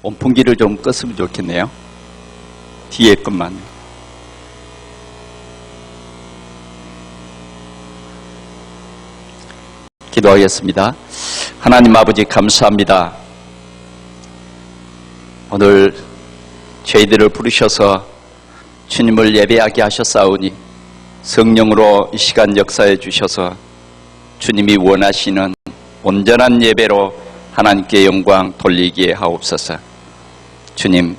온풍기를 좀 껐으면 좋겠네요. 뒤에 것만. 기도하겠습니다. 하나님 아버지 감사합니다. 오늘 저희들을 부르셔서 주님을 예배하게 하셨사오니 성령으로 이 시간 역사해 주셔서 주님이 원하시는 온전한 예배로 하나님께 영광 돌리게 하옵소서. 주님,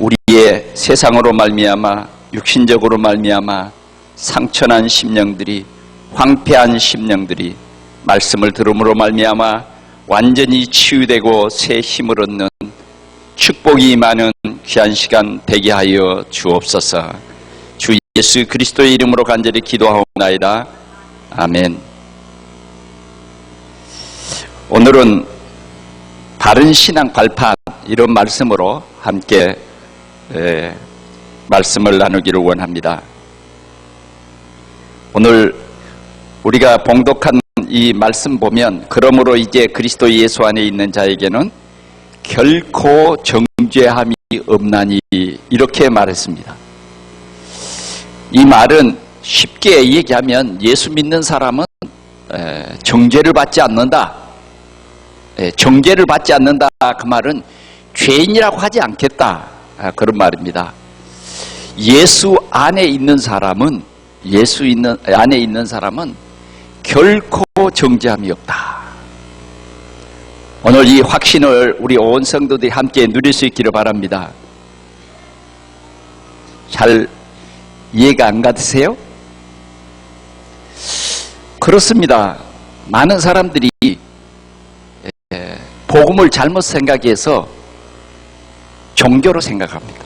우리의 세상으로 말미암아 육신적으로 말미암아 상처난 심령들이, 황폐한 심령들이 말씀을 들음으로 말미암아 완전히 치유되고 새 힘을 얻는 축복이 임하는 귀한 시간 되게 하여 주옵소서. 주 예수 그리스도의 이름으로 간절히 기도하옵나이다. 아멘. 오늘은 바른 신앙 발판, 이런 말씀으로 함께 말씀을 나누기를 원합니다. 오늘 우리가 봉독한 이 말씀 보면, 그러므로 이제 그리스도 예수 안에 있는 자에게는 결코 정죄함이 없나니, 이렇게 말했습니다. 이 말은 쉽게 얘기하면 예수 믿는 사람은 정죄를 받지 않는다, 정죄를 받지 않는다, 그 말은 죄인이라고 하지 않겠다, 그런 말입니다. 예수 안에 있는 사람은, 안에 있는 사람은 결코 정죄함이 없다. 오늘 이 확신을 우리 온 성도들이 함께 누릴 수 있기를 바랍니다. 잘 이해가 안 가세요? 그렇습니다. 많은 사람들이 복음을 잘못 생각해서 종교로 생각합니다.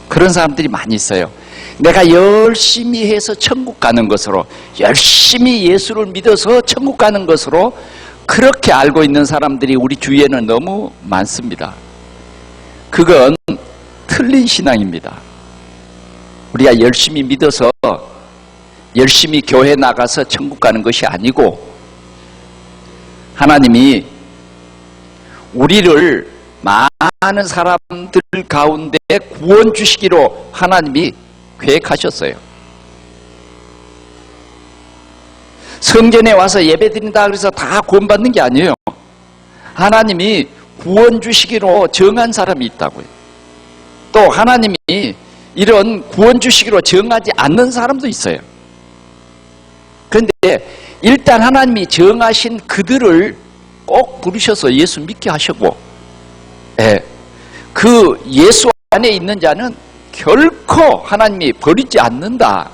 그런 사람들이 많이 있어요. 내가 열심히 해서 천국 가는 것으로, 열심히 예수를 믿어서 천국 가는 것으로 그렇게 알고 있는 사람들이 우리 주위에는 너무 많습니다. 그건 틀린 신앙입니다. 우리가 열심히 믿어서 열심히 교회 나가서 천국 가는 것이 아니고, 하나님이 우리를 많은 사람들 가운데 구원 주시기로 하나님이 계획하셨어요. 성전에 와서 예배 드린다 그래서 다 구원받는 게 아니에요. 하나님이 구원 주시기로 정한 사람이 있다고요. 또 하나님이 이런 구원 주시기로 정하지 않는 사람도 있어요. 그런데 일단 하나님이 정하신 그들을 꼭 부르셔서 예수 믿게 하셨고, 그 예수 안에 있는 자는 결코 하나님이 버리지 않는다.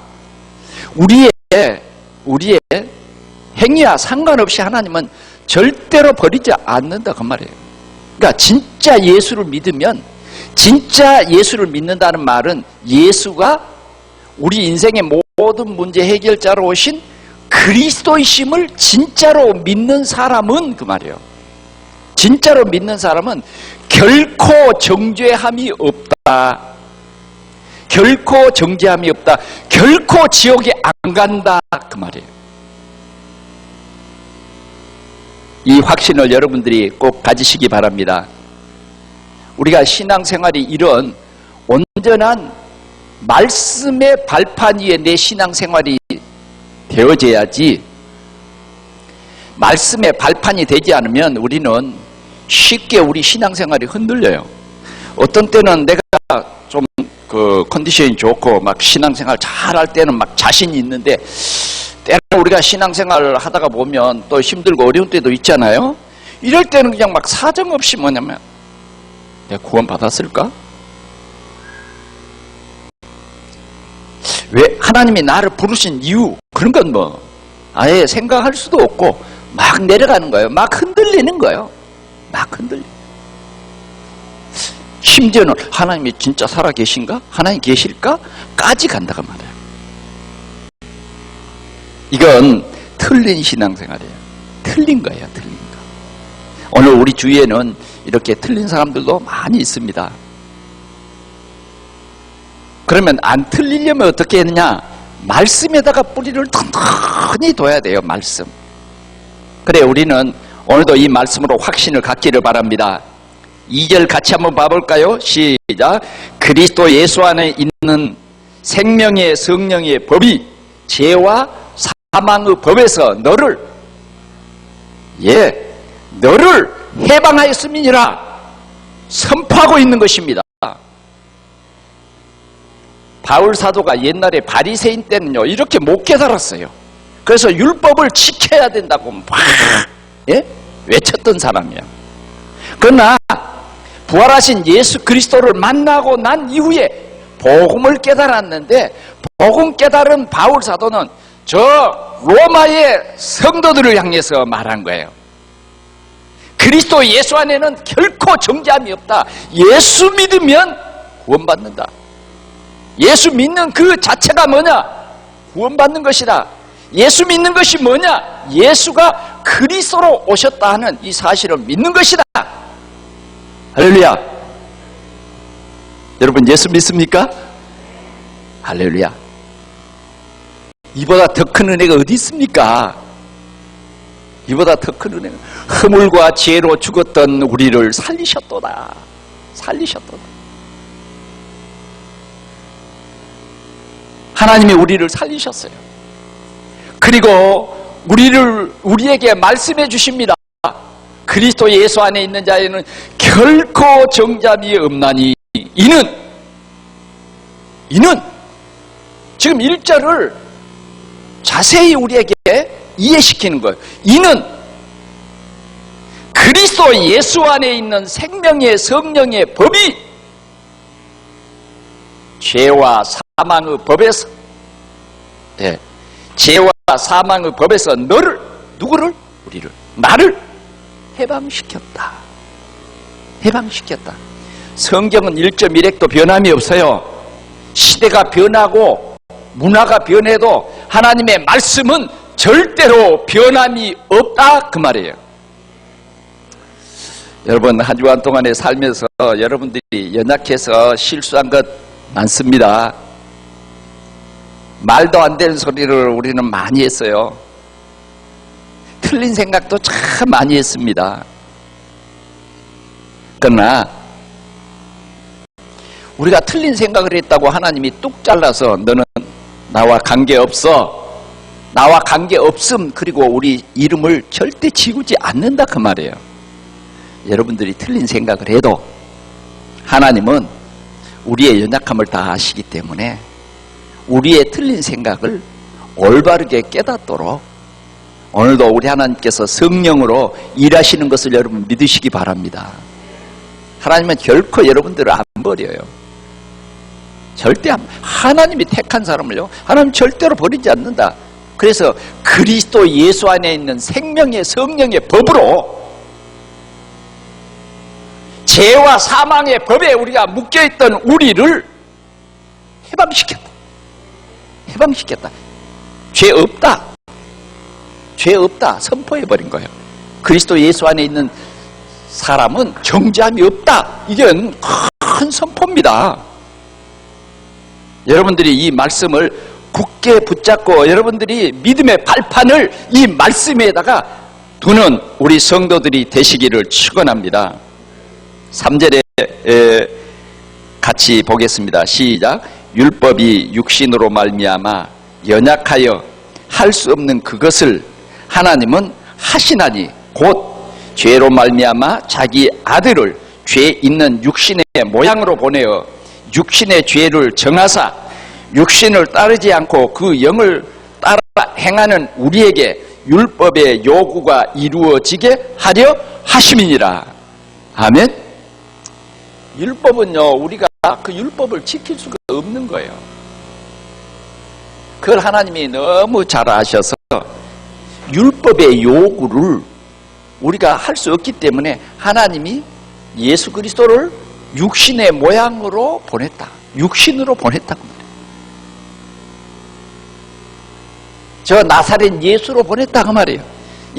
우리의 행위와 상관없이 하나님은 절대로 버리지 않는다, 그 말이에요. 그러니까 진짜 예수를 믿으면, 진짜 예수를 믿는다는 말은 예수가 우리 인생의 모든 문제 해결자로 오신 그리스도이심을 진짜로 믿는 사람은, 그 말이에요. 진짜로 믿는 사람은 결코 정죄함이 없다. 결코 정죄함이 없다. 결코 지옥에 안 간다, 그 말이에요. 이 확신을 여러분들이 꼭 가지시기 바랍니다. 우리가 신앙생활이 이런 온전한 말씀의 발판 위에 내 신앙생활이 되어져야지, 말씀의 발판이 되지 않으면 우리는 쉽게 우리 신앙생활이 흔들려요. 어떤 때는 내가 좀 컨디션이 좋고 막 신앙생활 잘할 때는 막 자신이 있는데, 때로 우리가 신앙생활을 하다가 보면 또 힘들고 어려운 때도 있잖아요. 이럴 때는 그냥 막 사정없이 뭐냐면, 내가 구원 받았을까? 왜 하나님이 나를 부르신 이유, 그런 건 뭐 아예 생각할 수도 없고 막 내려가는 거예요. 막 흔들리는 거예요. 막 흔들려. 심지어는 하나님이 진짜 살아 계신가? 하나님 계실까? 까지 간다고 말해요. 이건 틀린 신앙생활이에요. 틀린 거예요. 틀린 거. 오늘 우리 주위에는 이렇게 틀린 사람들도 많이 있습니다. 그러면 안 틀리려면 어떻게 했느냐? 말씀에다가 뿌리를 튼튼히 둬야 돼요. 말씀. 그래, 우리는 오늘도 이 말씀으로 확신을 갖기를 바랍니다. 2절 같이 한번 봐볼까요? 시작. 그리스도 예수 안에 있는 생명의 성령의 법이 죄와 사망의 법에서 너를 해방하였음이니라 선포하고 있는 것입니다. 바울 사도가 옛날에 바리새인 때는요 이렇게 못 깨달았어요. 그래서 율법을 지켜야 된다고 막 외쳤던 사람이에요. 그러나 부활하신 예수 그리스도를 만나고 난 이후에 복음을 깨달았는데, 복음 깨달은 바울 사도는 저 로마의 성도들을 향해서 말한 거예요. 그리스도 예수 안에는 결코 정죄함이 없다. 예수 믿으면 구원받는다. 예수 믿는 그 자체가 뭐냐? 구원받는 것이다. 예수 믿는 것이 뭐냐? 예수가 그리스도로 오셨다 하는 이 사실을 믿는 것이다. 할렐루야. 여러분 예수 믿습니까? 할렐루야. 이보다 더 큰 은혜가 어디 있습니까? 이보다 더 큰 은혜가. 허물과 죄로 죽었던 우리를 살리셨도다. 살리셨도다. 하나님이 우리를 살리셨어요. 그리고 우리에게 말씀해 주십니다. 그리스도 예수 안에 있는 자에는 결코 정죄함이 없나니 이는 지금 1절을 자세히 우리에게 이해시키는 거예요. 이는 그리스도 예수 안에 있는 생명의 성령의 법이 죄와 사망의 법에서 죄와 사망의 법에서 나를 해방시켰다. 해방시켰다. 성경은 1.1핵도 변함이 없어요. 시대가 변하고 문화가 변해도 하나님의 말씀은 절대로 변함이 없다 그 말이에요. 여러분 한 주간 동안에 살면서 여러분들이 연약해서 실수한 것 많습니다. 말도 안 되는 소리를 우리는 많이 했어요. 틀린 생각도 참 많이 했습니다. 그러나 우리가 틀린 생각을 했다고 하나님이 뚝 잘라서 너는 나와 관계없어, 나와 관계없음, 그리고 우리 이름을 절대 지우지 않는다 그 말이에요. 여러분들이 틀린 생각을 해도 하나님은 우리의 연약함을 다 아시기 때문에 우리의 틀린 생각을 올바르게 깨닫도록 오늘도 우리 하나님께서 성령으로 일하시는 것을 여러분 믿으시기 바랍니다. 하나님은 결코 여러분들을 안 버려요. 절대 하나님이 택한 사람을요 하나님 절대로 버리지 않는다. 그래서 그리스도 예수 안에 있는 생명의 성령의 법으로 죄와 사망의 법에 우리가 묶여있던 우리를 해방시켰다. 해방시켰다. 죄 없다. 죄 없다 선포해버린 거예요. 그리스도 예수 안에 있는 사람은 정죄함이 없다. 이게 큰 선포입니다. 여러분들이 이 말씀을 굳게 붙잡고 여러분들이 믿음의 발판을 이 말씀에다가 두는 우리 성도들이 되시기를 축원합니다. 3절에 같이 보겠습니다. 시작. 율법이 육신으로 말미암아 연약하여 할 수 없는 그것을 하나님은 하시나니 곧 죄로 말미암아 자기 아들을 죄 있는 육신의 모양으로 보내어 육신의 죄를 정하사 육신을 따르지 않고 그 영을 따라 행하는 우리에게 율법의 요구가 이루어지게 하려 하심이니라. 아멘. 율법은요 우리가 그 율법을 지킬 수가 없는 거예요. 그걸 하나님이 너무 잘 아셔서 율법의 요구를 우리가 할 수 없기 때문에 하나님이 예수 그리스도를 육신의 모양으로 보냈다. 육신으로 보냈다고 말해요. 저 나사렛 예수로 보냈다고 말이에요.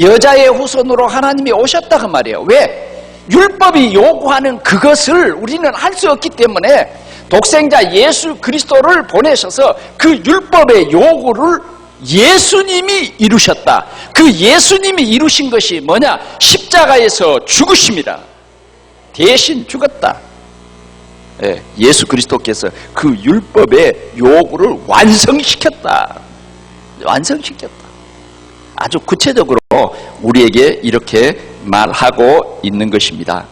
여자의 후손으로 하나님이 오셨다고 말이에요. 왜? 율법이 요구하는 그것을 우리는 할 수 없기 때문에 독생자 예수 그리스도를 보내셔서 그 율법의 요구를 예수님이 이루셨다. 그 예수님이 이루신 것이 뭐냐? 십자가에서 죽으심이라. 대신 죽었다. 예, 예수 그리스도께서 그 율법의 요구를 완성시켰다. 완성시켰다. 아주 구체적으로 우리에게 이렇게 말하고 있는 것입니다.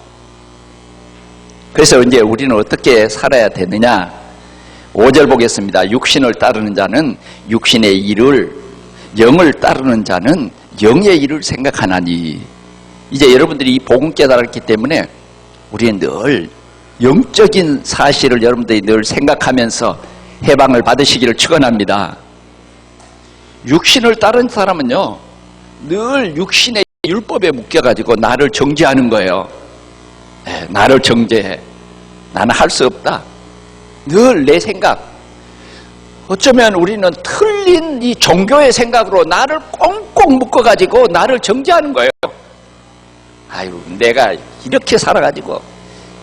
그래서 이제 우리는 어떻게 살아야 되느냐? 5절 보겠습니다. 육신을 따르는 자는 육신의 일을, 영을 따르는 자는 영의 일을 생각하나니. 이제 여러분들이 이 복음 깨달았기 때문에 우리는 늘 영적인 사실을 여러분들이 늘 생각하면서 해방을 받으시기를 축원합니다. 육신을 따른 사람은요, 늘 육신의 율법에 묶여가지고 나를 정죄하는 거예요. 네, 나를 정죄해. 나는 할 수 없다. 늘 내 생각. 어쩌면 우리는 틀린 이 종교의 생각으로 나를 꽁꽁 묶어가지고 나를 정죄하는 거예요. 아유, 내가 이렇게 살아가지고,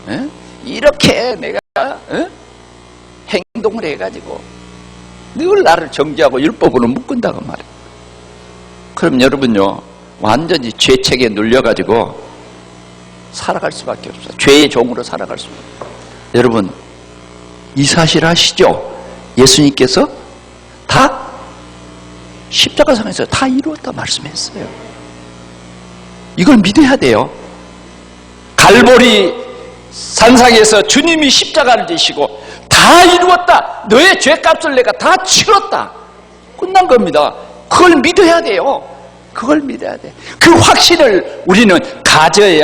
에? 이렇게 내가 행동을 해가지고 늘 나를 정죄하고 율법으로 묶은다고 말이에요. 그럼 여러분요, 완전히 죄책에 눌려가지고 살아갈 수밖에 없어요. 죄의 종으로 살아갈 수밖에 없어요. 여러분, 이 사실 아시죠? 예수님께서 다 십자가상에서 다 이루었다 말씀했어요. 이걸 믿어야 돼요. 갈보리 산상에서 주님이 십자가를 지시고 다 이루었다. 너의 죄값을 내가 다 치렀다. 끝난 겁니다. 그걸 믿어야 돼요. 그걸 믿어야 돼. 그 확신을 우리는 가져야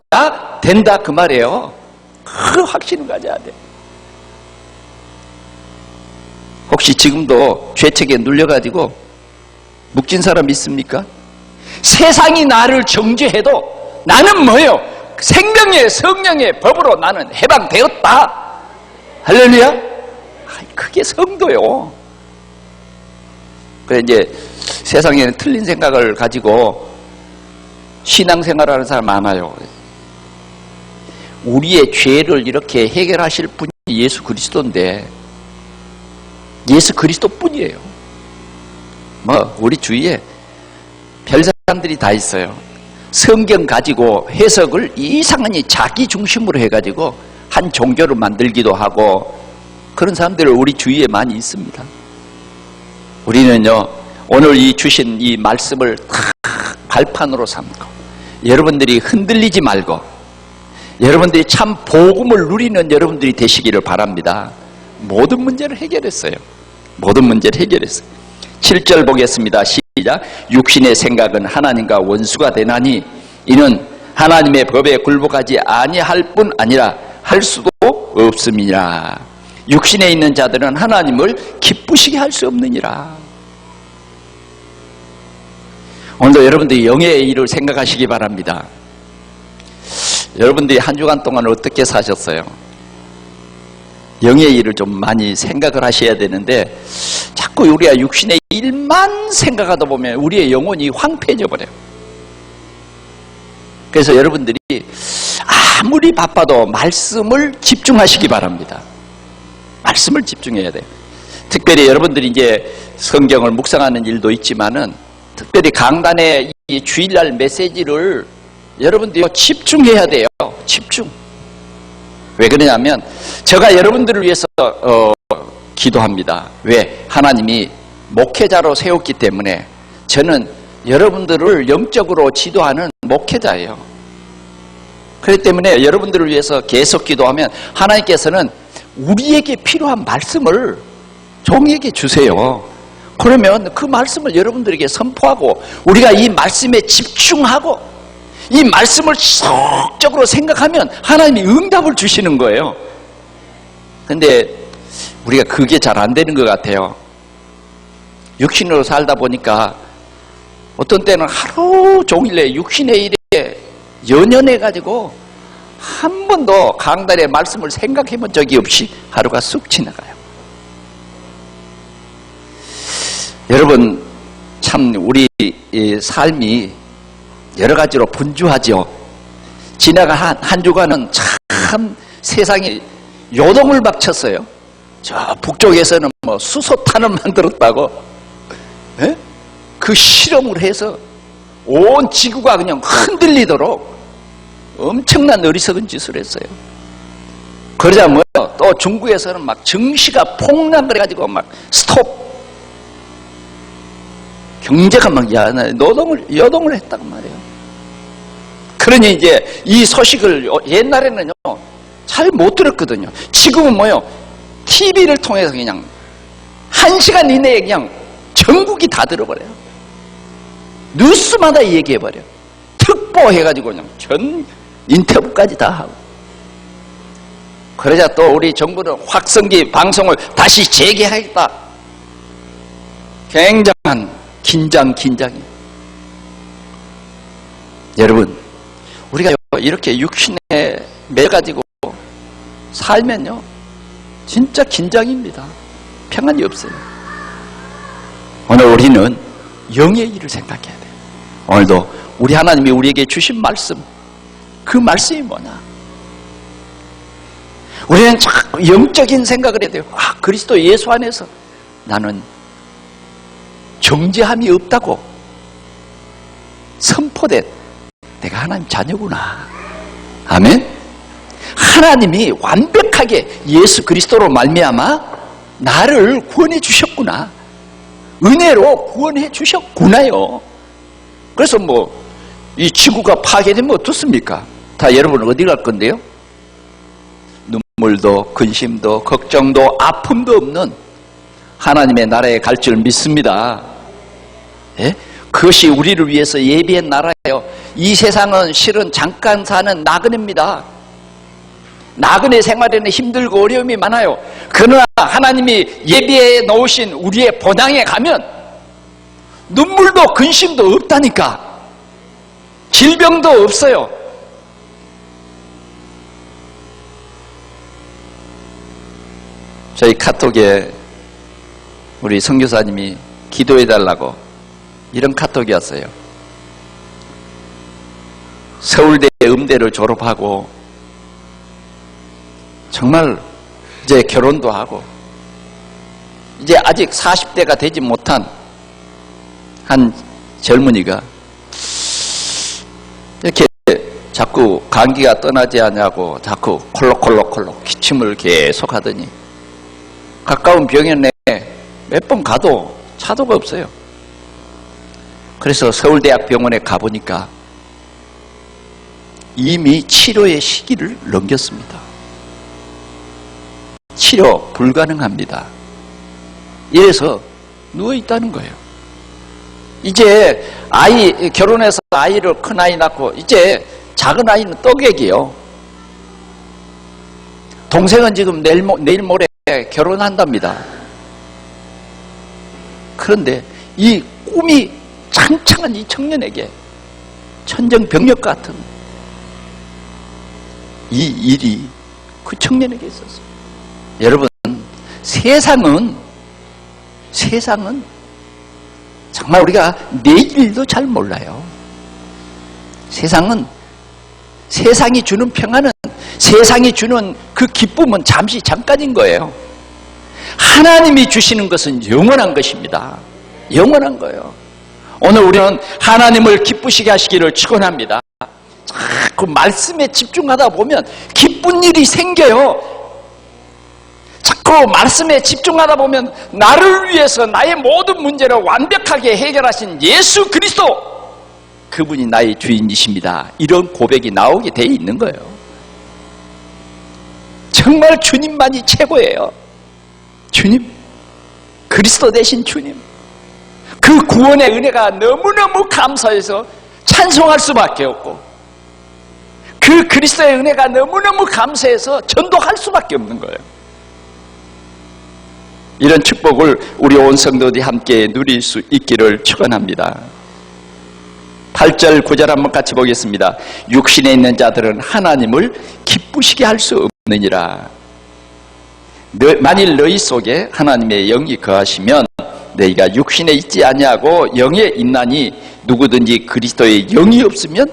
된다 그 말이에요. 그 확신을 가져야 돼. 혹시 지금도 죄책에 눌려가지고 묶인 사람 있습니까? 세상이 나를 정죄해도 나는 뭐예요? 생명의 성령의 법으로 나는 해방되었다. 할렐루야. 그게 성도요. 그래 이제 세상에는 틀린 생각을 가지고 신앙생활하는 사람 많아요. 우리의 죄를 이렇게 해결하실 분이 예수 그리스도인데 예수 그리스도뿐이에요. 뭐 우리 주위에 별 사람들이 다 있어요. 성경 가지고 해석을 이상하니 자기 중심으로 해가지고 한 종교를 만들기도 하고 그런 사람들이 우리 주위에 많이 있습니다. 우리는요, 오늘 이 주신 이 말씀을 다 발판으로 삼고 여러분들이 흔들리지 말고 여러분들이 참 복음을 누리는 여러분들이 되시기를 바랍니다. 모든 문제를 해결했어요. 모든 문제를 해결했어요. 7절 보겠습니다. 시작. 육신의 생각은 하나님과 원수가 되나니 이는 하나님의 법에 굴복하지 아니할 뿐 아니라 할 수도 없음이니라. 육신에 있는 자들은 하나님을 기쁘시게 할 수 없느니라. 오늘도 여러분들이 영의 일을 생각하시기 바랍니다. 여러분들이 한 주간 동안 어떻게 사셨어요? 영의 일을 좀 많이 생각을 하셔야 되는데 자꾸 우리가 육신의 일만 생각하다 보면 우리의 영혼이 황폐해져 버려요. 그래서 여러분들이 아무리 바빠도 말씀을 집중하시기 바랍니다. 말씀을 집중해야 돼요. 특별히 여러분들이 이제 성경을 묵상하는 일도 있지만은 특별히 강단의 이 주일날 메시지를 여러분들이 집중해야 돼요. 집중. 왜 그러냐면 제가 여러분들을 위해서 기도합니다. 왜? 하나님이 목회자로 세웠기 때문에 저는 여러분들을 영적으로 지도하는 목회자예요. 그렇기 때문에 여러분들을 위해서 계속 기도하면 하나님께서는 우리에게 필요한 말씀을 종에게 주세요. 그러면 그 말씀을 여러분들에게 선포하고 우리가 이 말씀에 집중하고 이 말씀을 지속적으로 생각하면 하나님이 응답을 주시는 거예요. 근데 우리가 그게 잘 안 되는 것 같아요. 육신으로 살다 보니까 어떤 때는 하루 종일 육신의 일에 연연해가지고 한 번도 강단의 말씀을 생각해 본 적이 없이 하루가 쑥 지나가요. 여러분, 참 우리 삶이 여러 가지로 분주하죠. 지나간 한 주간은 참 세상이 요동을 막 쳤어요. 저 북쪽에서는 뭐 수소탄을 만들었다고, 에? 그 실험을 해서 온 지구가 그냥 흔들리도록 엄청난 어리석은 짓을 했어요. 그러자 뭐요? 또 중국에서는 막 증시가 폭락을 해가지고 막 스톱. 경제가 막 여동을 했단 말이에요. 그러니 이제 이 소식을 옛날에는요, 잘 못 들었거든요. 지금은 뭐요? TV를 통해서 그냥 1시간 이내에 그냥 전국이 다 들어버려요. 뉴스마다 얘기해버려요. 특보해가지고 그냥 전 인터뷰까지 다 하고. 그러자 또 우리 정부는 확성기 방송을 다시 재개하겠다. 굉장한 긴장이. 여러분, 우리가 이렇게 육신에 매가지고 살면요, 진짜 긴장입니다. 평안이 없어요. 오늘 우리는 영의 일을 생각해야 돼요. 오늘도 우리 하나님이 우리에게 주신 말씀, 그 말씀이 뭐냐? 우리는 자꾸 영적인 생각을 해야 돼요. 아, 그리스도 예수 안에서 나는 정죄함이 없다고 선포된 내가 하나님 자녀구나. 아멘. 하나님이 완벽하게 예수 그리스도로 말미암아 나를 구원해 주셨구나. 은혜로 구원해 주셨구나요. 그래서 뭐 이 지구가 파괴되면 어떻습니까? 다 여러분 어디 갈 건데요? 눈물도 근심도 걱정도 아픔도 없는 하나님의 나라에 갈 줄 믿습니다. 예? 그것이 우리를 위해서 예비한 나라예요. 이 세상은 실은 잠깐 사는 나그네입니다. 나그네 생활에는 힘들고 어려움이 많아요. 그러나 하나님이 예비해 놓으신 우리의 본향에 가면 눈물도 근심도 없다니까. 질병도 없어요. 저희 카톡에 우리 선교사님이 기도해달라고 이런 카톡이 왔어요. 서울대 음대를 졸업하고 정말 이제 결혼도 하고 이제 아직 40대가 되지 못한 한 젊은이가 이렇게 자꾸 감기가 떠나지 않냐고 자꾸 콜록콜록 기침을 계속 하더니 가까운 병원에 몇 번 가도 차도가 없어요. 그래서 서울대학병원에 가보니까 이미 치료의 시기를 넘겼습니다. 치료 불가능합니다. 이래서 누워있다는 거예요. 이제 결혼해서 큰 아이 낳고 이제 작은 아이는 떡액이에요. 동생은 지금 내일 모레 결혼한답니다. 그런데 이 꿈이 창창한 이 청년에게 천정병력 같은 이 일이 그 청년에게 있었어요. 여러분, 세상은 정말 우리가 내일도 잘 몰라요. 세상이 주는 평안은, 세상이 주는 그 기쁨은 잠깐인 거예요. 하나님이 주시는 것은 영원한 것입니다. 영원한 거예요. 오늘 우리는 하나님을 기쁘시게 하시기를 축원합니다. 자꾸 말씀에 집중하다 보면 기쁜 일이 생겨요. 자꾸 말씀에 집중하다 보면 나를 위해서 나의 모든 문제를 완벽하게 해결하신 예수 그리스도, 그분이 나의 주인이십니다. 이런 고백이 나오게 돼 있는 거예요. 정말 주님만이 최고예요. 주님, 그리스도 되신 주님, 그 구원의 은혜가 너무너무 감사해서 찬송할 수밖에 없고, 그 그리스도의 은혜가 너무너무 감사해서 전도할 수밖에 없는 거예요. 이런 축복을 우리 온 성도들이 함께 누릴 수 있기를 축원합니다. 8절 9절 한번 같이 보겠습니다. 육신에 있는 자들은 하나님을 기쁘시게 할 수 없느니라. 만일 너희 속에 하나님의 영이 거하시면 너희가 육신에 있지 아니하고 영에 있나니 누구든지 그리스도의 영이 없으면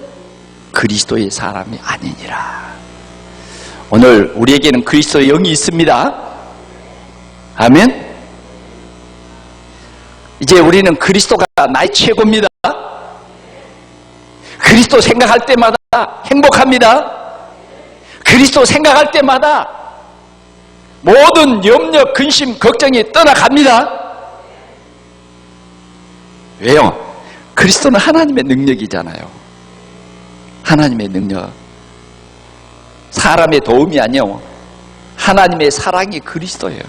그리스도의 사람이 아니니라. 오늘 우리에게는 그리스도의 영이 있습니다. 아멘. 이제 우리는 그리스도가 나의 최고입니다. 그리스도 생각할 때마다 행복합니다. 그리스도 생각할 때마다 모든 염려, 근심, 걱정이 떠나갑니다. 왜요? 그리스도는 하나님의 능력이잖아요. 하나님의 능력. 사람의 도움이 아니요, 하나님의 사랑이 그리스도예요.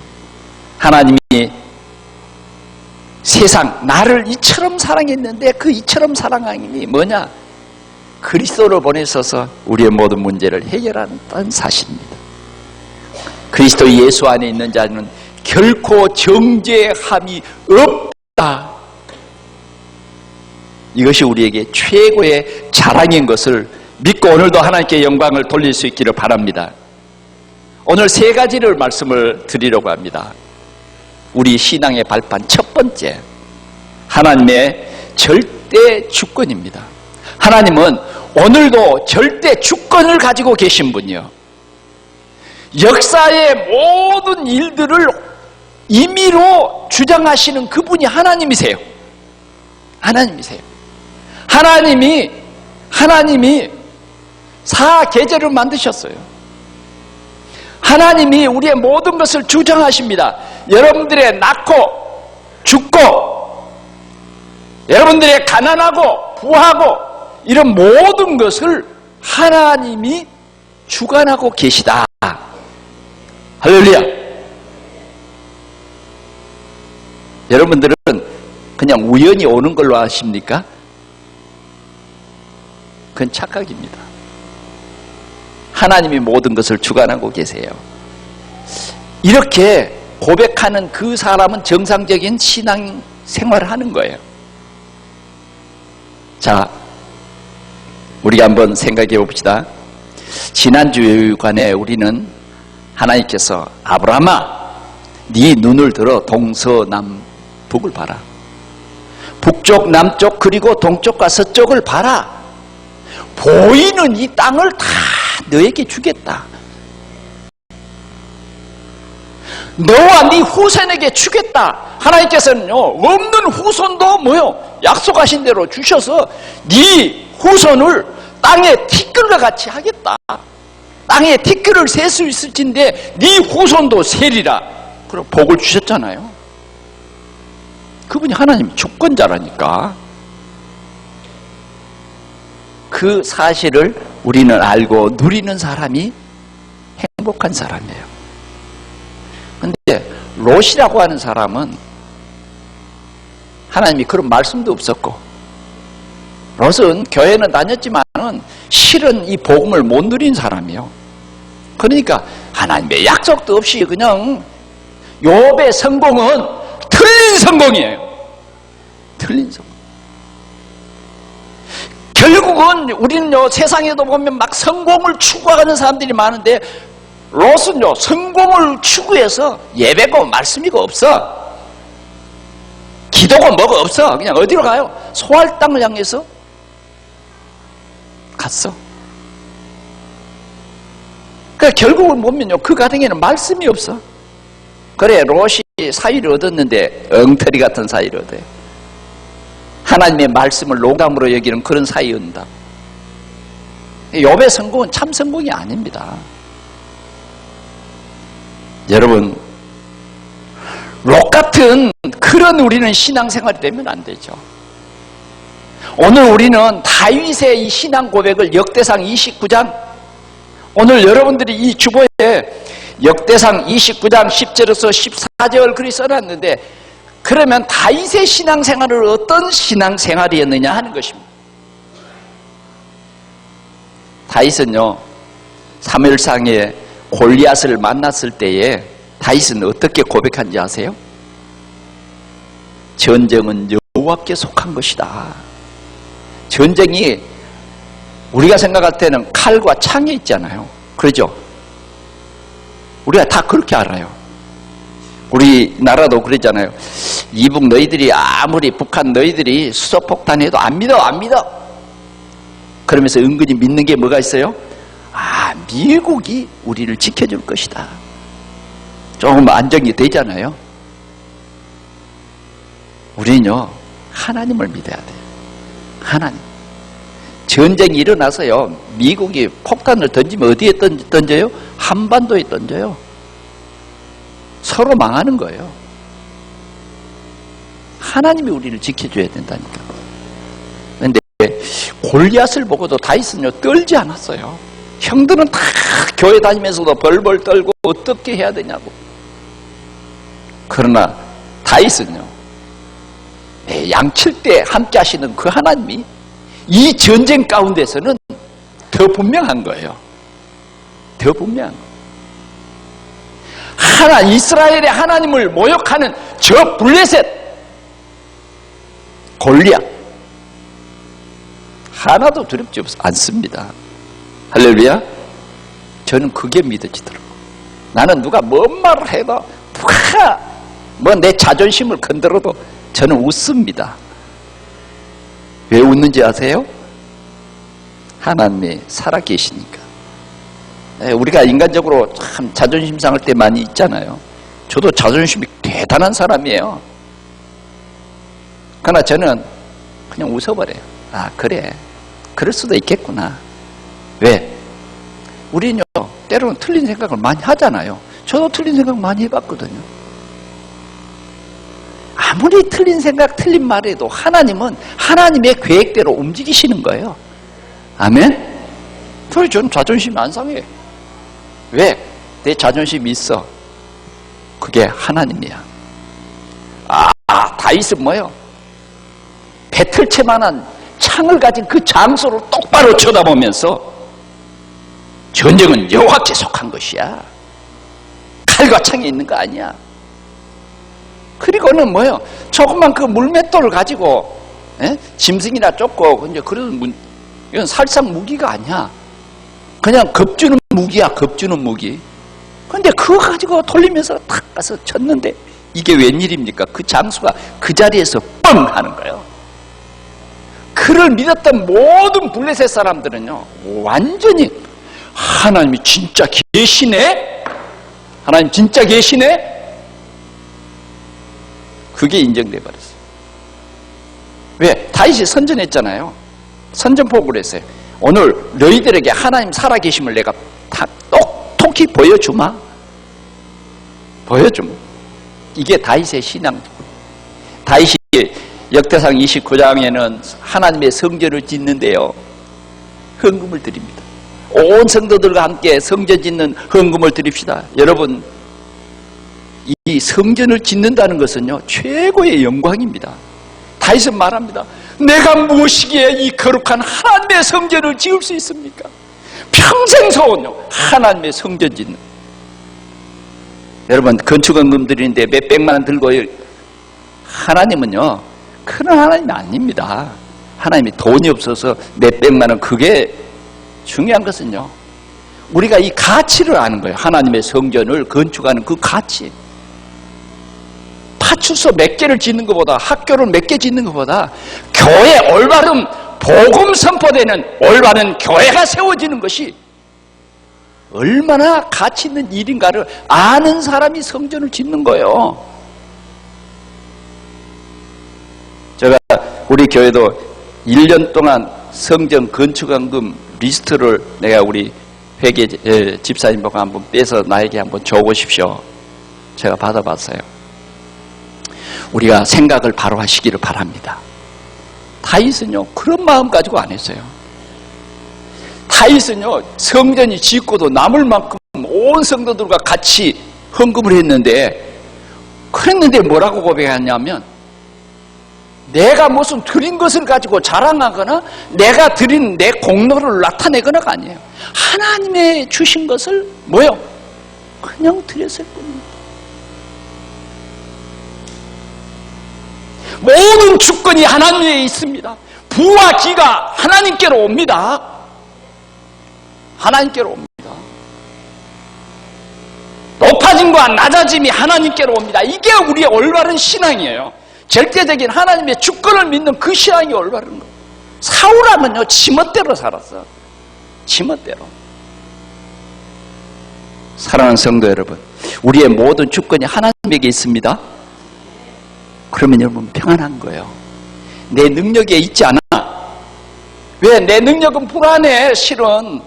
하나님이 세상 나를 이처럼 사랑했는데 그 이처럼 사랑함이 뭐냐? 그리스도를 보내셔서 우리의 모든 문제를 해결하는 사실입니다. 그리스도 예수 안에 있는 자는 결코 정죄함이 없다. 이것이 우리에게 최고의 자랑인 것을 믿고 오늘도 하나님께 영광을 돌릴 수 있기를 바랍니다. 오늘 세 가지를 말씀을 드리려고 합니다. 우리 신앙의 발판 첫 번째, 하나님의 절대 주권입니다. 하나님은 오늘도 절대 주권을 가지고 계신 분이요, 역사의 모든 일들을 임의로 주장하시는 그분이 하나님이세요. 하나님이세요. 하나님이 사계절을 만드셨어요. 하나님이 우리의 모든 것을 주장하십니다. 여러분들의 낳고 죽고, 여러분들의 가난하고 부하고 이런 모든 것을 하나님이 주관하고 계시다. 할렐루야. 여러분들은 그냥 우연히 오는 걸로 아십니까? 그건 착각입니다. 하나님이 모든 것을 주관하고 계세요. 이렇게 고백하는 그 사람은 정상적인 신앙 생활을 하는 거예요. 자, 우리가 한번 생각해 봅시다. 지난주간에 우리는 하나님께서 아브라함아, 네 눈을 들어 동서남북을 봐라. 북쪽 남쪽 그리고 동쪽과 서쪽을 봐라. 보이는 이 땅을 다 너에게 주겠다. 너와 네 후손에게 주겠다. 하나님께서는요, 없는 후손도 약속하신 대로 주셔서 네 후손을 땅의 티끌과 같이 하겠다. 땅에 티끌을 셀 수 있을진데 네 후손도 세리라. 그럼 복을 주셨잖아요. 그분이 하나님 주권자라니까. 그 사실을 우리는 알고 누리는 사람이 행복한 사람이에요. 근데 롯이라고 하는 사람은 하나님이 그런 말씀도 없었고, 롯은 교회는 다녔지만은 실은 이 복음을 못 누린 사람이에요. 그러니까 하나님의 약속도 없이 그냥 욥의 성공은 틀린 성공이에요. 틀린 성공. 결국은 우리는요, 세상에도 보면 막 성공을 추구하는 사람들이 많은데, 롯은요, 성공을 추구해서 예배고 말씀이고 없어. 기도고 뭐가 없어. 그냥 어디로 가요? 소할 땅을 향해서 갔어. 그러니까 결국은 보면요, 그 가정에는 말씀이 없어. 그래, 롯이 사위를 얻었는데 엉터리 같은 사위를 얻어요. 하나님의 말씀을 농담으로 여기는 그런 사위였다. 욥의 성공은 참 성공이 아닙니다. 여러분, 롯 같은 그런 우리는 신앙생활이 되면 안 되죠. 오늘 우리는 다윗의 이 신앙 고백을 역대상 29장, 오늘 여러분들이 이 주보에 역대상 29장 10절에서 14절 글이 써놨는데, 그러면 다윗의 신앙생활을 어떤 신앙생활이었느냐 하는 것입니다. 다윗은요, 사무엘상에 골리앗을 만났을 때에 다윗은 어떻게 고백한지 아세요? 전쟁은 여호와께 속한 것이다. 전쟁이 우리가 생각할 때는 칼과 창이 있잖아요. 그러죠? 우리가 다 그렇게 알아요. 우리나라도 그러잖아요. 이북 너희들이 아무리 북한 너희들이 수소폭탄해도 안 믿어, 안 믿어. 그러면서 은근히 믿는 게 뭐가 있어요? 아, 미국이 우리를 지켜줄 것이다. 조금 안정이 되잖아요. 우리는요, 하나님을 믿어야 돼요. 하나님. 전쟁이 일어나서요, 미국이 폭탄을 던지면 어디에 던져요? 한반도에 던져요. 서로 망하는 거예요. 하나님이 우리를 지켜줘야 된다니까. 그런데 골리앗을 보고도 다윗은요, 떨지 않았어요. 형들은 다 교회 다니면서도 벌벌 떨고 어떻게 해야 되냐고. 그러나 다윗은요, 양칠 때 함께 하시는 그 하나님이 이 전쟁 가운데서는 더 분명한 거예요. 더 분명한 거예요. 이스라엘의 하나님을 모욕하는 저 블레셋 골리앗 하나도 두렵지 않습니다. 할렐루야. 저는 그게 믿어지더라고요. 나는 누가 뭔 말을 해도 뭐 내 자존심을 건드려도 저는 웃습니다. 왜 웃는지 아세요? 하나님이 살아계시니까. 우리가 인간적으로 참 자존심 상할 때 많이 있잖아요. 저도 자존심이 대단한 사람이에요. 그러나 저는 그냥 웃어버려요. 아, 그래, 그럴 수도 있겠구나. 왜? 우리는요, 때로는 틀린 생각을 많이 하잖아요. 저도 틀린 생각 많이 해봤거든요. 아무리 틀린 생각, 틀린 말해도 하나님은 하나님의 계획대로 움직이시는 거예요. 아멘? 그래서 저는 자존심이 안 상해. 왜? 내 자존심이 있어. 그게 하나님이야. 다윗은 뭐예요? 배틀채만한 창을 가진 그 장소를 똑바로 쳐다보면서 전쟁은 여호와께 속한 것이야. 칼과 창이 있는 거 아니야. 그리고는 뭐예요? 조금만 그 물맷돌을 가지고 짐승이나 쫓고 이제 그런 이건 살상 무기가 아니야. 그냥 겁주는 무기야. 겁주는 무기. 그런데 그거 가지고 돌리면서 탁 가서 쳤는데 이게 웬일입니까? 그 장수가 그 자리에서 뻥 하는 거예요. 그를 믿었던 모든 블레셋 사람들은요, 완전히 하나님이 진짜 계시네? 하나님 진짜 계시네? 그게 인정돼 버렸어요. 왜? 다윗이 선전했잖아요. 선전포고를 했어요. 오늘 너희들에게 하나님 살아계심을 내가 다 똑똑히 보여주마. 보여주마. 이게 다윗의 신앙. 다윗이 역대상 29장에는 하나님의 성전을 짓는데요, 헌금을 드립니다. 온 성도들과 함께 성전 짓는 헌금을 드립시다. 여러분, 이 성전을 짓는다는 것은요, 최고의 영광입니다. 다윗은 말합니다. 내가 무엇이기에 이 거룩한 하나님의 성전을 지을 수 있습니까? 평생 소원요, 하나님의 성전 짓는. 여러분, 건축헌금 드리는데 몇백만 원 들고, 하나님은요, 그런 하나님이 아닙니다. 하나님이 돈이 없어서 몇백만 원, 그게 중요한 것은요, 우리가 이 가치를 아는 거예요. 하나님의 성전을 건축하는 그 가치. 파출소 몇 개를 짓는 것보다, 학교를 몇 개 짓는 것보다 교회 올바른 복음 선포되는 올바른 교회가 세워지는 것이 얼마나 가치 있는 일인가를 아는 사람이 성전을 짓는 거예요. 제가 우리 교회도 1년 동안 성전 건축헌금 리스트를 내가 우리 회계 집사님하고 한번 빼서 나에게 한번 줘보십시오. 제가 받아봤어요. 우리가 생각을 바로 하시기를 바랍니다. 다윗은요, 그런 마음 가지고 안 했어요. 다윗은요, 성전이 짓고도 남을 만큼 온 성도들과 같이 헌금을 했는데, 그랬는데 뭐라고 고백했냐면, 내가 무슨 드린 것을 가지고 자랑하거나 내가 드린 내 공로를 나타내거나가 아니에요. 하나님의 주신 것을 뭐요? 그냥 드렸을 뿐입니다. 모든 주권이 하나님에 있습니다. 부와 기가 하나님께로 옵니다. 하나님께로 옵니다. 높아짐과 낮아짐이 하나님께로 옵니다. 이게 우리의 올바른 신앙이에요. 절대적인 하나님의 주권을 믿는 그 신앙이 올바른 거예요. 사울하면요, 지멋대로 살았어. 지멋대로. 사랑하는 성도 여러분, 우리의 모든 주권이 하나님에게 있습니다. 그러면 여러분 평안한 거예요. 내 능력에 있지 않아. 왜? 내 능력은 불안해, 실은.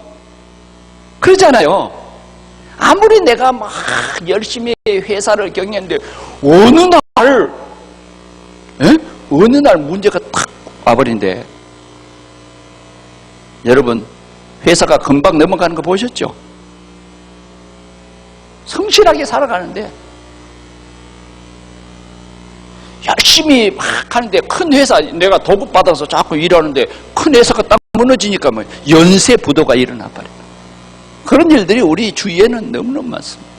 그러잖아요. 아무리 내가 막 열심히 회사를 경영했는데, 어느 날 문제가 탁 와버린대. 여러분, 회사가 금방 넘어가는 거 보셨죠? 성실하게 살아가는데, 열심히 막 하는데, 큰 회사, 내가 도급 받아서 자꾸 일하는데, 큰 회사가 딱 무너지니까 뭐, 연쇄 부도가 일어나 버려요. 그런 일들이 우리 주위에는 너무너무 많습니다.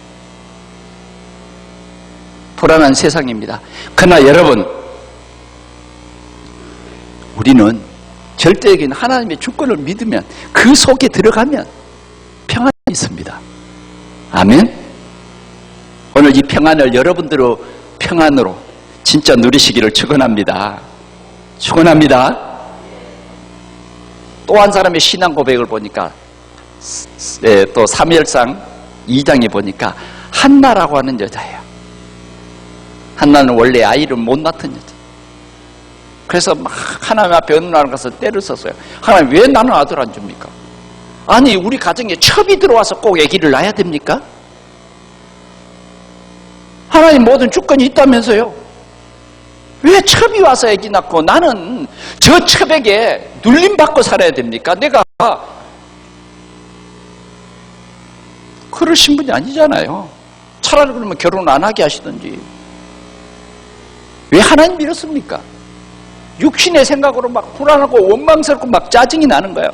불안한 세상입니다. 그러나 여러분, 우리는 절대적인 하나님의 주권을 믿으면, 그 속에 들어가면 평안이 있습니다. 아멘? 오늘 이 평안을 여러분들의 평안으로 진짜 누리시기를 축원합니다. 축원합니다. 또 한 사람의 신앙 고백을 보니까, 또 사무엘상 2장에 보니까 한나라고 하는 여자예요. 한나는 원래 아이를 못 낳던 여자. 그래서 막 하나님 앞에 어느 날 가서 때를 썼어요. 하나님, 왜 나는 아들 안 줍니까? 아니, 우리 가정에 첩이 들어와서 꼭 아기를 낳아야 됩니까? 하나님 모든 주권이 있다면서요. 왜 첩이 와서 아기 낳고 나는 저 첩에게 눌림받고 살아야 됩니까? 내가 그러신 분이 아니잖아요. 차라리 그러면 결혼 안 하게 하시든지. 왜 하나님 이렇습니까? 육신의 생각으로 막 불안하고 원망스럽고 막 짜증이 나는 거예요.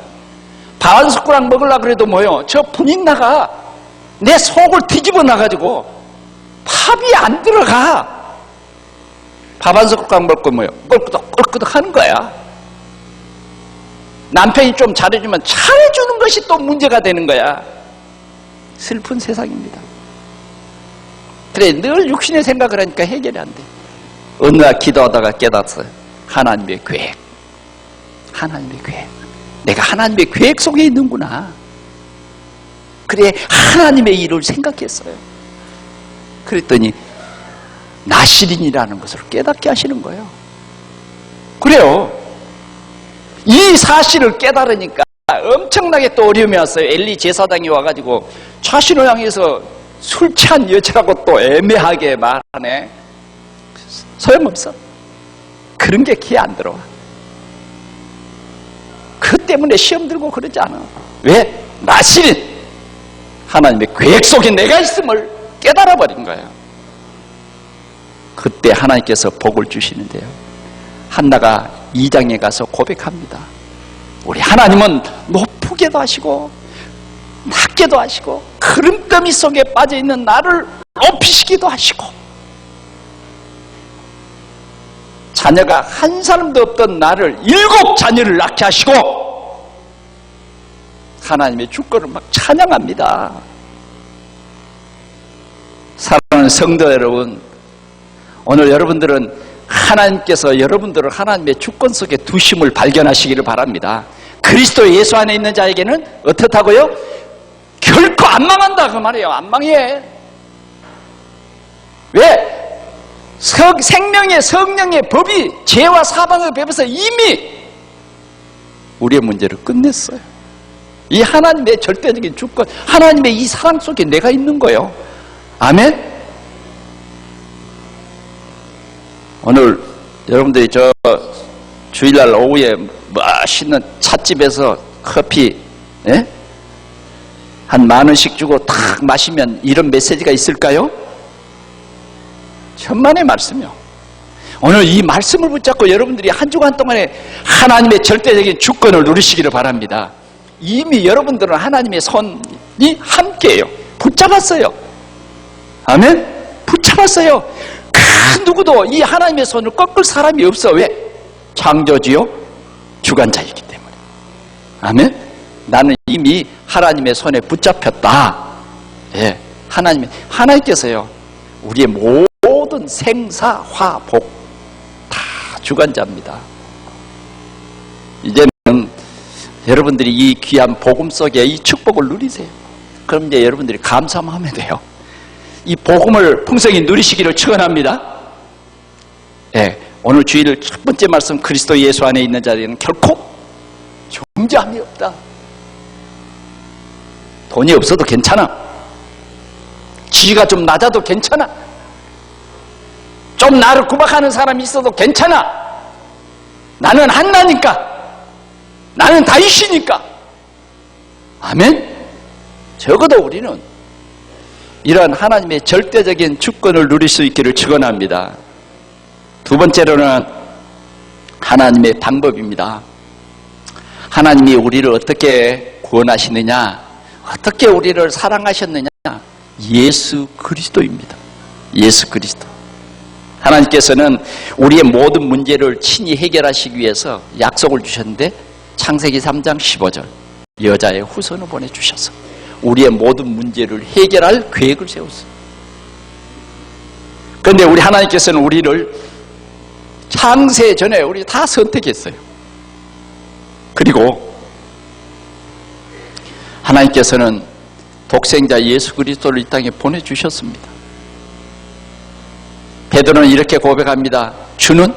밥 한 숟가락 먹으려고 그래도 뭐요? 저 분인나가 내 속을 뒤집어 놔가지고 밥이 안 들어가. 밥 한 숟가락 먹고 뭐요? 꿀끄덕 하는 거야. 남편이 좀 잘해주면 잘해주는 것이 또 문제가 되는 거야. 슬픈 세상입니다. 그래, 늘 육신의 생각을 하니까 해결이 안 돼. 어느 날 기도하다가 깨닫어요. 하나님의 계획. 하나님의 계획. 내가 하나님의 계획 속에 있는구나. 그래, 하나님의 일을 생각했어요. 그랬더니 나실인이라는 것을 깨닫게 하시는 거예요. 그래요. 이 사실을 깨달으니까 엄청나게 또 어려움이 왔어요. 엘리 제사장이 와가지고 자신을 향해서 술 취한 여자라고 또 애매하게 말하네. 소용없어. 그런 게 귀에 안 들어와. 그 때문에 시험 들고 그러지 않아. 왜? 나실인 하나님의 계획 속에 내가 있음을 깨달아버린 거예요. 그때 하나님께서 복을 주시는데요. 한나가 2장에 가서 고백합니다. 우리 하나님은 높게도 하시고 낮게도 하시고 흐름더미 속에 빠져있는 나를 높이시기도 하시고, 자녀가 한 사람도 없던 나를 7 자녀를 낳게 하시고, 하나님의 주권을 막 찬양합니다. 사랑하는 성도 여러분, 오늘 여러분들은 하나님께서 여러분들을 하나님의 주권 속에 두심을 발견하시기를 바랍니다. 그리스도 예수 안에 있는 자에게는 어떻다고요? 결코 안 망한다 그 말이에요. 안 망해. 왜? 생명의 성령의 법이 죄와 사방을 베어서 이미 우리의 문제를 끝냈어요. 이 하나님의 절대적인 주권, 하나님의 이 사랑 속에 내가 있는 거예요. 아멘? 오늘 여러분들이 저 주일날 오후에 맛있는 찻집에서 커피 한 10,000원씩 주고 탁 마시면 이런 메시지가 있을까요? 천만의 말씀이요. 오늘 이 말씀을 붙잡고 여러분들이 한 주간 동안에 하나님의 절대적인 주권을 누리시기를 바랍니다. 이미 여러분들은 하나님의 손이 함께해요. 붙잡았어요. 아멘? 붙잡았어요. 그 누구도 이 하나님의 손을 꺾을 사람이 없어. 왜? 창조주요 주관자이기 때문에. 아멘? 나는 이미 하나님의 손에 붙잡혔다. 예, 하나님께서요 우리의 모든 생사, 화, 복 다 주관자입니다. 이제는 여러분들이 이 귀한 복음 속에 이 축복을 누리세요. 그럼 이제 여러분들이 감사만 하면 돼요. 이 복음을 풍성히 누리시기를 축원합니다. 예, 오늘 주일 첫 번째 말씀, 그리스도 예수 안에 있는 자에게는 결코 존재함이 없다. 돈이 없어도 괜찮아. 지위가 좀 낮아도 괜찮아. 좀 나를 구박하는 사람이 있어도 괜찮아. 나는 한나니까. 나는 다윗이니까. 아멘? 적어도 우리는 이런 하나님의 절대적인 주권을 누릴 수 있기를 축원합니다. 두 번째로는 하나님의 방법입니다. 하나님이 우리를 어떻게 구원하시느냐, 어떻게 우리를 사랑하셨느냐, 예수 그리스도입니다. 예수 그리스도. 하나님께서는 우리의 모든 문제를 친히 해결하시기 위해서 약속을 주셨는데 창세기 3장 15절 여자의 후손을 보내주셔서 우리의 모든 문제를 해결할 계획을 세웠어요. 그런데 우리 하나님께서는 우리를 창세 전에 우리 다 선택했어요. 그리고 하나님께서는 독생자 예수 그리스도를 이 땅에 보내주셨습니다. 베드로는 이렇게 고백합니다. 주는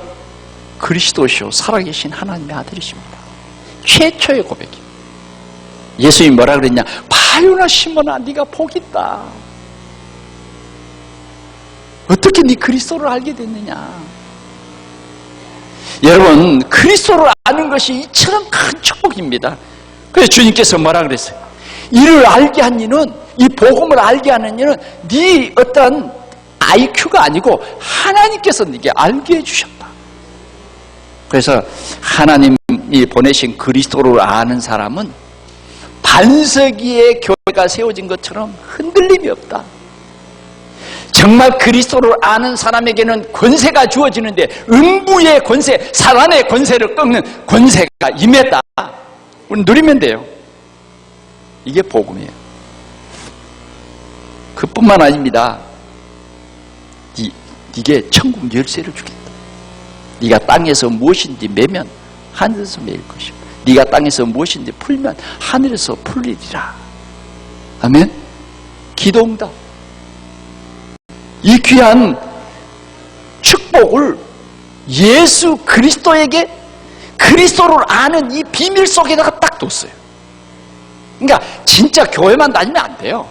그리스도시요 살아계신 하나님의 아들이십니다. 최초의 고백이에요. 예수님이 뭐라 그랬냐? 바요나 시몬아 네가 복이 있다. 어떻게 네 그리스도를 알게 됐느냐? 여러분, 그리스도를 아는 것이 이처럼 큰 축복입니다. 그래서 주님께서 뭐라 그랬어요? 이를 알게 한 이는, 이 복음을 알게 하는 이는 네 어떤 IQ가 아니고 하나님께서 네게 알게 해주셨다. 그래서 하나님이 보내신 그리스도를 아는 사람은 반석 위에 교회가 세워진 것처럼 흔들림이 없다. 정말 그리스도를 아는 사람에게는 권세가 주어지는데 음부의 권세, 사단의 권세를 꺾는 권세가 임했다. 우리 누리면 돼요. 이게 복음이에요. 그뿐만 아닙니다. 네게 천국 열쇠를 주겠다. 네가 땅에서 무엇인지 매면 하늘에서 매일 것이고 네가 땅에서 무엇인지 풀면 하늘에서 풀리리라. 아멘. 기도응답. 이 귀한 축복을 예수 그리스도에게 그리스도를 아는 이 비밀 속에다가 딱 뒀어요. 그러니까 진짜 교회만 다니면 안 돼요.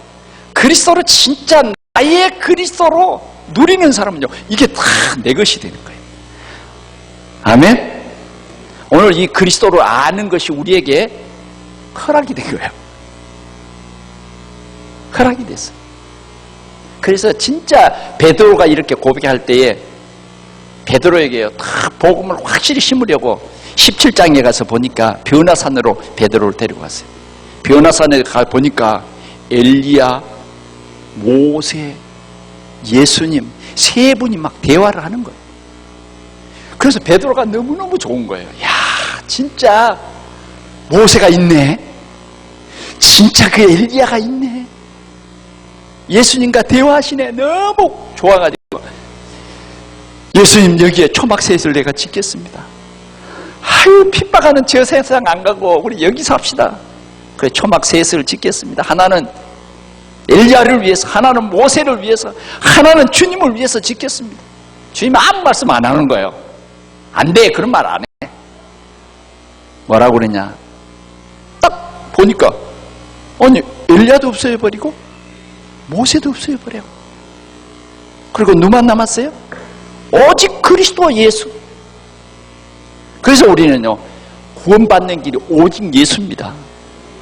그리스도를 진짜 나의 그리스도로 누리는 사람은요, 이게 다 내 것이 되는 거예요. 아멘. 오늘 이 그리스도를 아는 것이 우리에게 허락이 된 거예요. 허락이 됐어요. 그래서 진짜 베드로가 이렇게 고백할 때에 베드로에게요, 다 복음을 확실히 심으려고 17장에 가서 보니까 변화산으로 베드로를 데리고 갔어요. 변화산에 가 보니까 엘리야, 모세, 예수님 세 분이 막 대화를 하는 거예요. 그래서 베드로가 너무너무 좋은 거예요. 야, 진짜 모세가 있네. 진짜 그 엘리야가 있네. 예수님과 대화하시네. 너무 좋아가지고 예수님 여기에 초막셋을 내가 짓겠습니다. 아유, 핍박하는 저 세상 안 가고 우리 여기서 합시다. 그래, 초막셋을 짓겠습니다. 하나는 엘리야를 위해서, 하나는 모세를 위해서, 하나는 주님을 위해서 짓겠습니다. 주님 아무 말씀 안 하는 거예요. 안 돼, 그런 말 안 해. 뭐라고 그러냐? 딱 보니까 아니, 엘리야도 없애버리고 모세도 없애버려. 그리고 누만 남았어요? 오직 그리스도와 예수. 그래서 우리는요, 구원받는 길이 오직 예수입니다.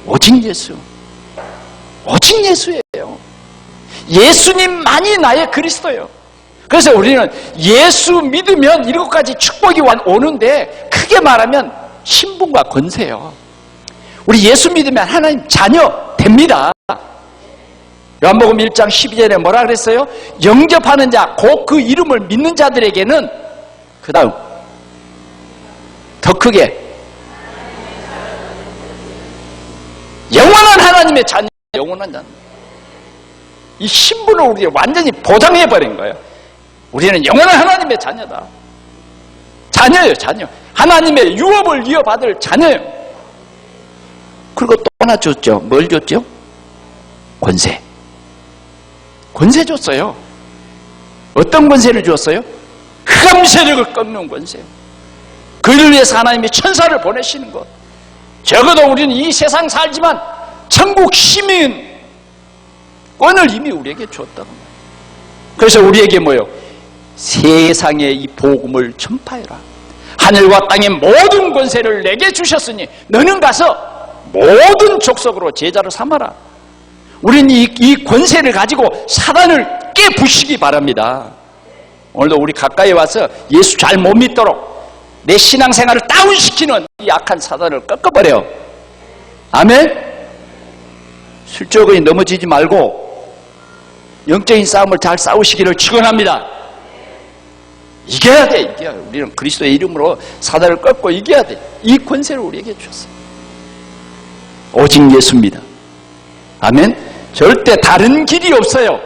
오직 예수. 오직 예수예요. 예수님만이 나의 그리스도예요. 그래서 우리는 예수 믿으면 7가지 축복이 오는데 크게 말하면 신분과 권세예요. 우리 예수 믿으면 하나님 자녀 됩니다. 요한복음 1장 12절에 뭐라 그랬어요? 영접하는 자, 곧 그 이름을 믿는 자들에게는 그 다음 더 크게 영원한 하나님의 자녀, 영원한 자녀. 이 신분을 우리 완전히 보장해버린 거예요. 우리는 영원한 하나님의 자녀다. 자녀예요, 자녀. 하나님의 유업을 이어받을 자녀예요. 그리고 또 하나 줬죠. 뭘 줬죠? 권세. 권세 줬어요. 어떤 권세를 줬어요? 흑암 세력을 꺾는 권세. 그를 위해서 하나님이 천사를 보내시는 것. 적어도 우리는 이 세상 살지만 천국 시민권을 이미 우리에게 줬다고. 그래서 우리에게 뭐요? 세상에 이 복음을 전파해라. 하늘과 땅의 모든 권세를 내게 주셨으니 너는 가서 모든 족속으로 제자를 삼아라. 우리는 이 권세를 가지고 사단을 깨부시기 바랍니다. 오늘도 우리 가까이 와서 예수 잘 못 믿도록 내 신앙생활을 다운시키는 이 악한 사단을 꺾어버려. 아멘? 슬쩍이 넘어지지 말고 영적인 싸움을 잘 싸우시기를 축원합니다. 이겨야 돼. 이겨야 돼. 우리는 그리스도의 이름으로 사단을 꺾고 이겨야 돼. 이 권세를 우리에게 주셨어요. 오직 예수입니다. 아멘? 절대 다른 길이 없어요.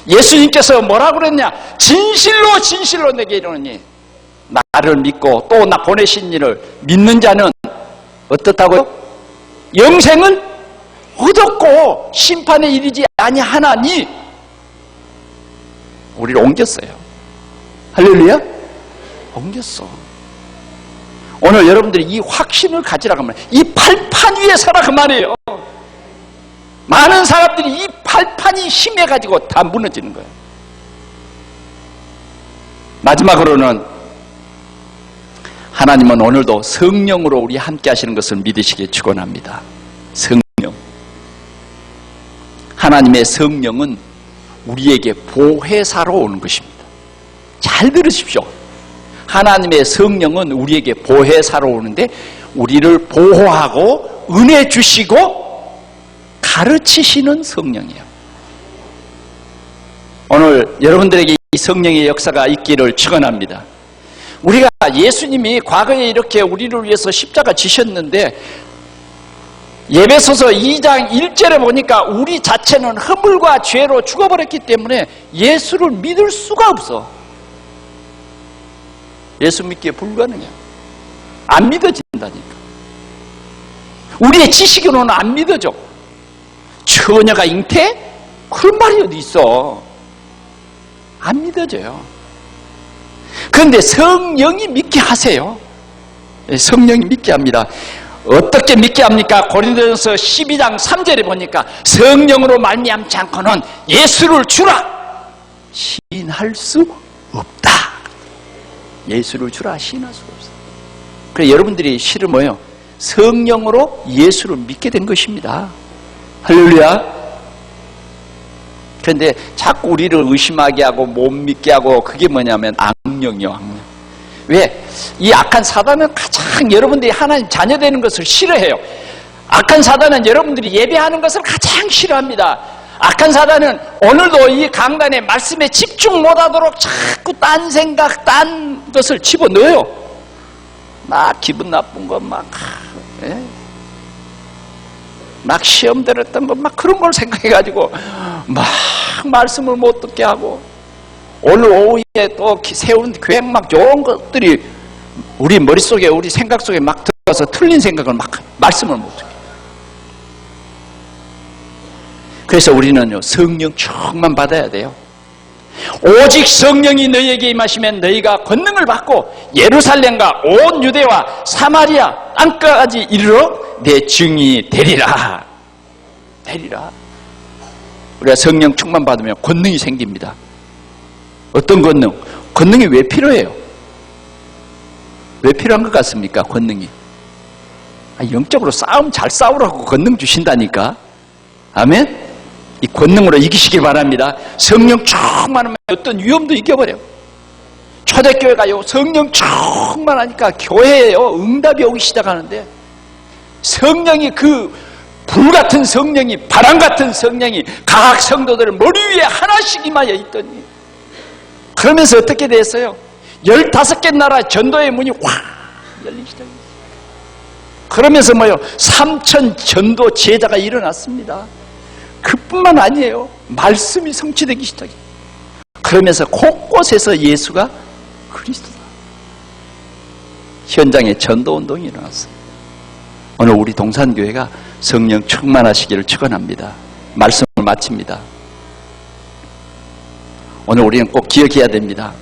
예수님께서 뭐라고 그랬냐? 진실로 진실로 내게 이르노니 나를 믿고 또 나 보내신 이를 믿는 자는 어떻다고요? 영생을 얻었고 심판에 이르지 아니하나니. 우리를 옮겼어요. 할렐루야? 옮겼어. 오늘 여러분들이 이 확신을 가지라고 하면 이 팔판 위에 서라 그 말이에요. 많은 사람들이 이 팔판이 힘해가지고 다 무너지는 거예요. 마지막으로는 하나님은 오늘도 성령으로 우리 함께 하시는 것을 믿으시기에 축원합니다. 성령. 하나님의 성령은 우리에게 보혜사로 오는 것입니다. 잘 들으십시오. 하나님의 성령은 우리에게 보혜사로 오는데 우리를 보호하고 은혜 주시고 가르치시는 성령이에요. 오늘 여러분들에게 이 성령의 역사가 있기를 축원합니다. 우리가 예수님이 과거에 이렇게 우리를 위해서 십자가 지셨는데 예배소서 2장 1절에 보니까 우리 자체는 허물과 죄로 죽어버렸기 때문에 예수를 믿을 수가 없어. 예수 믿기에 불가능해요. 안 믿어진다니까. 우리의 지식으로는 안 믿어져. 처녀가 잉태? 그런 말이 어디 있어. 안 믿어져요. 그런데 성령이 믿게 하세요. 성령이 믿게 합니다. 어떻게 믿게 합니까? 고린도전서 12장 3절에 보니까 성령으로 말미암지 않고는 예수를 주라 시인할 수 없다. 예수를 주라 시인할 수가 없어요. 그래서 여러분들이 실은 뭐예요? 성령으로 예수를 믿게 된 것입니다. 할렐루야. 그런데 자꾸 우리를 의심하게 하고 못 믿게 하고 그게 뭐냐면 악령이요. 악령. 왜? 이 악한 사단은 가장 여러분들이 하나님 자녀 되는 것을 싫어해요. 악한 사단은 여러분들이 예배하는 것을 가장 싫어합니다. 악한 사단은 오늘도 이 강단의 말씀에 집중 못하도록 자꾸 딴 생각, 딴 것을 집어넣어요. 막 기분 나쁜 거 막 시험 들었던 거 막 그런 걸 생각해가지고 막 말씀을 못 듣게 하고 오늘 오후에 또 세운 계획 막 좋은 것들이 우리 머릿속에 우리 생각 속에 막 들어가서 틀린 생각을 막 말씀을 못 듣게. 그래서 우리는요 성령 충만 받아야 돼요. 오직 성령이 너희에게 임하시면 너희가 권능을 받고 예루살렘과 온 유대와 사마리아 땅까지 이르러 내 증인이 되리라. 되리라. 우리가 성령 충만 받으면 권능이 생깁니다. 어떤 권능? 권능이 왜 필요해요? 왜 필요한 것 같습니까? 권능이. 영적으로 싸움 잘 싸우라고 권능 주신다니까. 아멘? 이 권능으로 이기시길 바랍니다. 성령 충만하면 어떤 위험도 이겨버려요. 초대교회가요 성령 충만하니까 교회에요 응답이 오기 시작하는데 성령이 그 불같은 성령이 바람같은 성령이 각 성도들을 머리 위에 하나씩 임하여 있더니 그러면서 어떻게 됐어요? 15개 나라 전도의 문이 확 열리기 시작했어요. 그러면서 뭐요? 3,000 전도 제자가 일어났습니다. 그뿐만 아니에요. 말씀이 성취되기 시작해요. 그러면서 곳곳에서 예수가 그리스도다. 현장에 전도운동이 일어났어요. 오늘 우리 동산교회가 성령 충만하시기를 축원합니다. 말씀을 마칩니다. 오늘 우리는 꼭 기억해야 됩니다.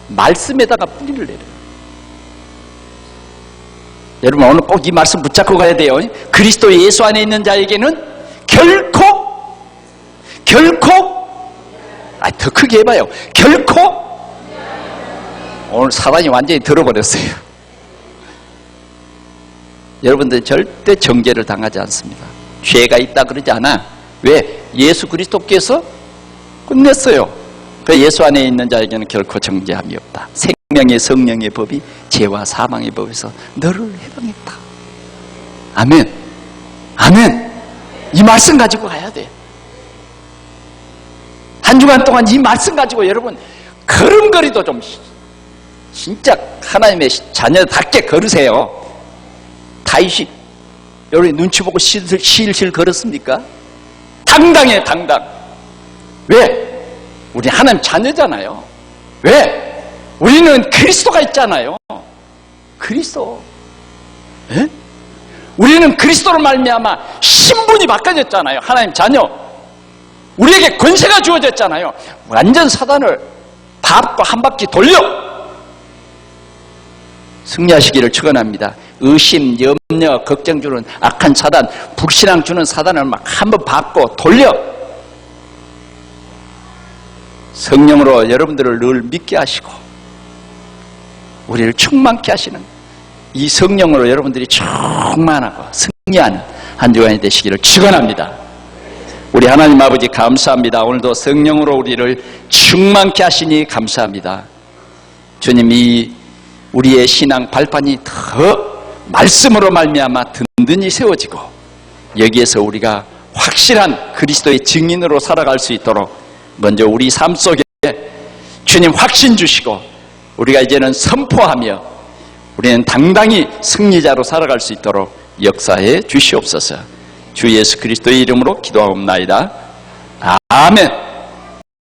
말씀에다가 뿌리를 내려요. 여러분 오늘 꼭 이 말씀 붙잡고 가야 돼요. 그리스도 예수 안에 있는 자에게는 결코 더 크게 해봐요. 결코 오늘 사단이 완전히 들어버렸어요. 여러분들 절대 정죄를 당하지 않습니다. 죄가 있다 그러지 않아. 왜? 예수 그리스도께서 끝냈어요. 그 예수 안에 있는 자에게는 결코 정죄함이 없다. 생명의 성령의 법이 죄와 사망의 법에서 너를 해방했다. 아멘. 아멘. 이 말씀 가지고 가야 돼. 한 주간 동안 이 말씀 가지고 여러분 걸음걸이도 좀 진짜 하나님의 자녀답게 걸으세요. 다윗이 여러분 눈치 보고 실실 걸었습니까? 당당해, 당당. 왜? 우리 하나님 자녀잖아요. 왜? 우리는 그리스도가 있잖아요. 그리스도. 에? 우리는 그리스도로 말미암아 신분이 바꿔졌잖아요. 하나님 자녀. 우리에게 권세가 주어졌잖아요. 완전 사단을 밟고 한 바퀴 돌려 승리하시기를 축원합니다. 의심, 염려, 걱정 주는 악한 사단, 불신앙 주는 사단을 막 한번 밟고 돌려 성령으로 여러분들을 늘 믿게 하시고 우리를 충만케 하시는 이 성령으로 여러분들이 충만하고 승리하는 한 주간이 되시기를 축원합니다. 우리 하나님 아버지 감사합니다. 오늘도 성령으로 우리를 충만케 하시니 감사합니다. 주님이 우리의 신앙 발판이 더 말씀으로 말미암아 든든히 세워지고 여기에서 우리가 확실한 그리스도의 증인으로 살아갈 수 있도록 먼저 우리 삶 속에 주님 확신 주시고 우리가 이제는 선포하며 우리는 당당히 승리자로 살아갈 수 있도록 역사해 주시옵소서. 주 예수 그리스도의 이름으로 기도하옵나이다. 아멘.